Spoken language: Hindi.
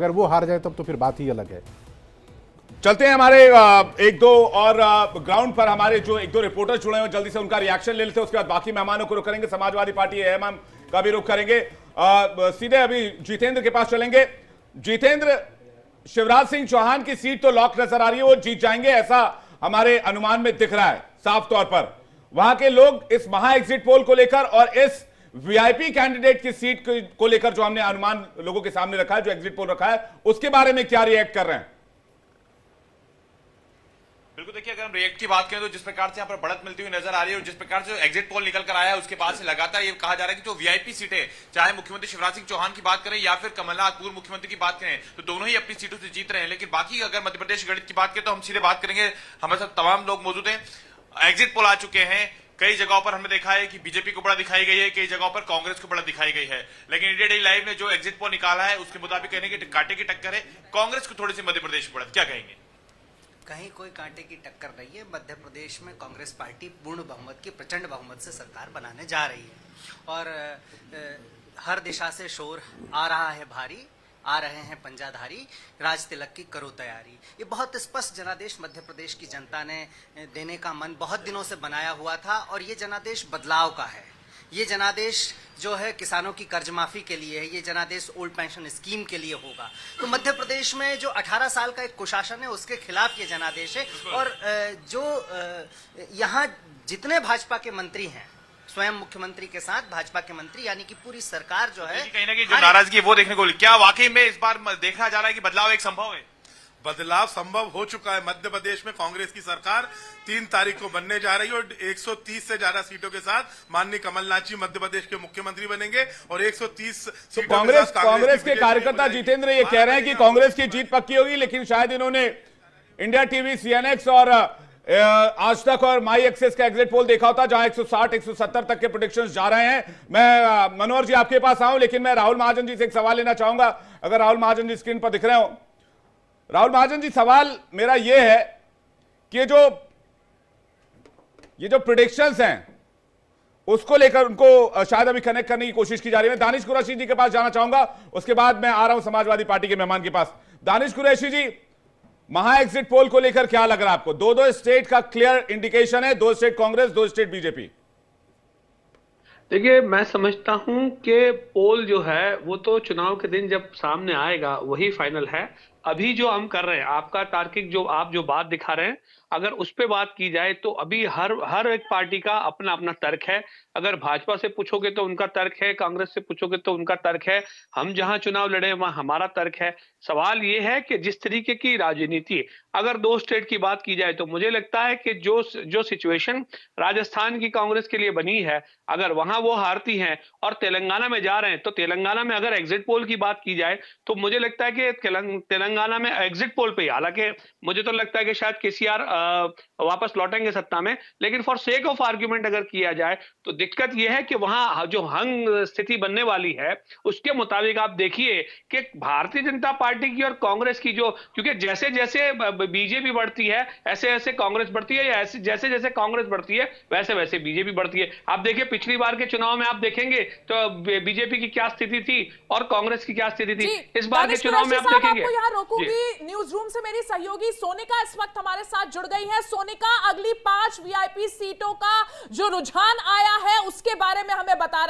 अगर वो हार जाए तब तो फिर बात ही अलग है। चलते हैं हमारे एक दो और ग्राउंड पर हमारे जो एक दो रिपोर्टर जुड़े हैं, जल्दी से उनका रिएक्शन ले लेते हैं, उसके बाद बाकी मेहमानों को रुख करेंगे। समाजवादी पार्टी एएमएम का भी रुख करेंगे। सीधे अभी जितेंद्र के पास चलेंगे। जितेंद्र, शिवराज सिंह चौहान की सीट तो लॉक नजर आ रही है, वो जीत जाएंगे ऐसा हमारे अनुमान में दिख रहा है साफ तौर पर। वहां के लोग इस महा एग्जिट पोल को लेकर और इस वीआईपी कैंडिडेट की सीट को लेकर जो हमने अनुमान लोगों के सामने रखा है, जो एग्जिट पोल रखा है, उसके बारे में क्या रिएक्ट कर रहे हैं? बिल्कुल, देखिए अगर हम रिएक्ट की बात करें तो जिस प्रकार से यहाँ पर बढ़त मिलती हुई नजर आ रही है और जिस प्रकार से एग्जिट पोल निकल कर आया है, उसके बाद से लगातार ये कहा जा रहा है कि जो वीआईपी सीटें, चाहे मुख्यमंत्री शिवराज सिंह चौहान की बात करें या फिर कमलनाथ पूर्व मुख्यमंत्री की बात करें, तो दोनों ही अपनी सीटों से जीत रहे हैं। लेकिन बाकी अगर मध्य प्रदेश गणित की बात करें तो हम सीधे बात करेंगे, हमारे साथ तमाम लोग मौजूद हैं। एग्जिट पोल आ चुके हैं, कई जगहों पर हमने देखा है कि बीजेपी को बड़ा दिखाई गई है, कई जगहों पर कांग्रेस को बड़ा दिखाई गई है। लेकिन इंडिया डेली लाइव ने जो एग्जिट पोल निकाला है उसके मुताबिक कहने की कांटे की टक्कर है, कांग्रेस को थोड़ी सी मध्य प्रदेश में बढ़त। क्या कहेंगे? कहीं कोई कांटे की टक्कर नहीं है। मध्य प्रदेश में कांग्रेस पार्टी पूर्ण बहुमत की, प्रचंड बहुमत से सरकार बनाने जा रही है और हर दिशा से शोर आ रहा है भारी, आ रहे हैं पंजाधारी, राज तिलक की करो तैयारी। ये बहुत स्पष्ट जनादेश मध्य प्रदेश की जनता ने देने का मन बहुत दिनों से बनाया हुआ था और ये जनादेश बदलाव का है। ये जनादेश जो है किसानों की कर्ज माफी के लिए है, ये जनादेश ओल्ड पेंशन स्कीम के लिए होगा। तो मध्य प्रदेश में जो 18 साल का एक कुशासन है उसके खिलाफ ये जनादेश है। और जो यहाँ जितने भाजपा के मंत्री हैं, स्वयं मुख्यमंत्री के साथ भाजपा के मंत्री, यानी कि पूरी सरकार जो है, कहीं ना कहीं जो नाराजगी है वो देखने को, क्या वाकई में इस बार देखा जा रहा है कि बदलाव एक संभव है? बदलाव संभव हो चुका है। मध्य प्रदेश में कांग्रेस की सरकार 3 तारीख को बनने जा रही है और 130 से ज्यादा सीटों के साथ माननीय कमलनाथ जी मध्य प्रदेश के मुख्यमंत्री बनेंगे और 130 तो कांग्रेस के कार्यकर्ता जितेंद्र ये कह रहे हैं कि कांग्रेस की जीत पक्की होगी, लेकिन शायद इन्होंने इंडिया टीवी, सीएनएक्स और आज तक और माई एक्सेस का एग्जिट पोल देखा होता, जहां 160 170 तक के प्रेडिक्शंस जा रहे हैं। मैं मनोहर जी आपके पास आऊं, लेकिन मैं राहुल महाजन जी से एक सवाल लेना चाहूंगा, अगर राहुल महाजन जी स्क्रीन पर दिख रहे हो। राहुल महाजन जी, सवाल मेरा यह है कि ये जो प्रेडिक्शंस हैं उसको लेकर उनको शायद अभी कनेक्ट करने की कोशिश की जा रही है। दानिश कुरैशी जी के पास जाना चाहूंगा, उसके बाद मैं आ रहा हूं समाजवादी पार्टी के मेहमान के पास। दानिश कुरैशी जी, महा एग्जिट पोल को लेकर क्या लग रहा है आपको? दो स्टेट का क्लियर इंडिकेशन है, 2 स्टेट कांग्रेस, 2 स्टेट बीजेपी। देखिए, मैं समझता हूं कि पोल जो है वो तो चुनाव के दिन जब सामने आएगा वही फाइनल है। अभी जो हम कर रहे हैं, आपका तार्किक जो आप जो बात दिखा रहे हैं, अगर उस पे बात की जाए तो अभी हर एक पार्टी का अपना अपना तर्क है। अगर भाजपा से पूछोगे तो उनका तर्क है, कांग्रेस से पूछोगे तो उनका तर्क है, हम जहां चुनाव लड़े वहां हमारा तर्क है। सवाल ये है कि जिस तरीके की राजनीति, अगर 2 स्टेट की बात की जाए तो मुझे लगता है कि जो सिचुएशन राजस्थान की कांग्रेस के लिए बनी है, अगर वहां वो हारती हैं और तेलंगाना में जा रहे हैं, तो तेलंगाना में अगर एग्जिट पोल की बात की जाए तो मुझे लगता है कि तेलंगाना में एग्जिट पोल पे, हालांकि मुझे तो लगता है कि शायद केसीआर वापस लौटेंगे सत्ता में, लेकिन फॉर सेक ऑफ आर्ग्यूमेंट अगर किया जाए तो दिक्कत यह है कि वहां जो हंग स्थिति बनने वाली है उसके मुताबिक आप देखिए कि भारतीय जनता पार्टी की और कांग्रेस की जो, क्योंकि जैसे जैसे बीजेपी बढ़ती है ऐसे ऐसे कांग्रेस बढ़ती है, या जैसे जैसे कांग्रेस बढ़ती है वैसे वैसे बीजेपी बढ़ती है। आप देखिए पिछली बार के चुनाव में आप देखेंगे तो बीजेपी की क्या स्थिति थी और कांग्रेस की क्या स्थिति थी। इस बार के चुनाव में आप देखेंगे। यहाँ रोकूंगी, न्यूज रूम से मेरी सहयोगी सोनिका इस वक्त हमारे साथ जुड़ गई है। सोनिका, अगली 5 वीआईपी सीटों का जो रुझान आया है उसके बारे में हमें बता रही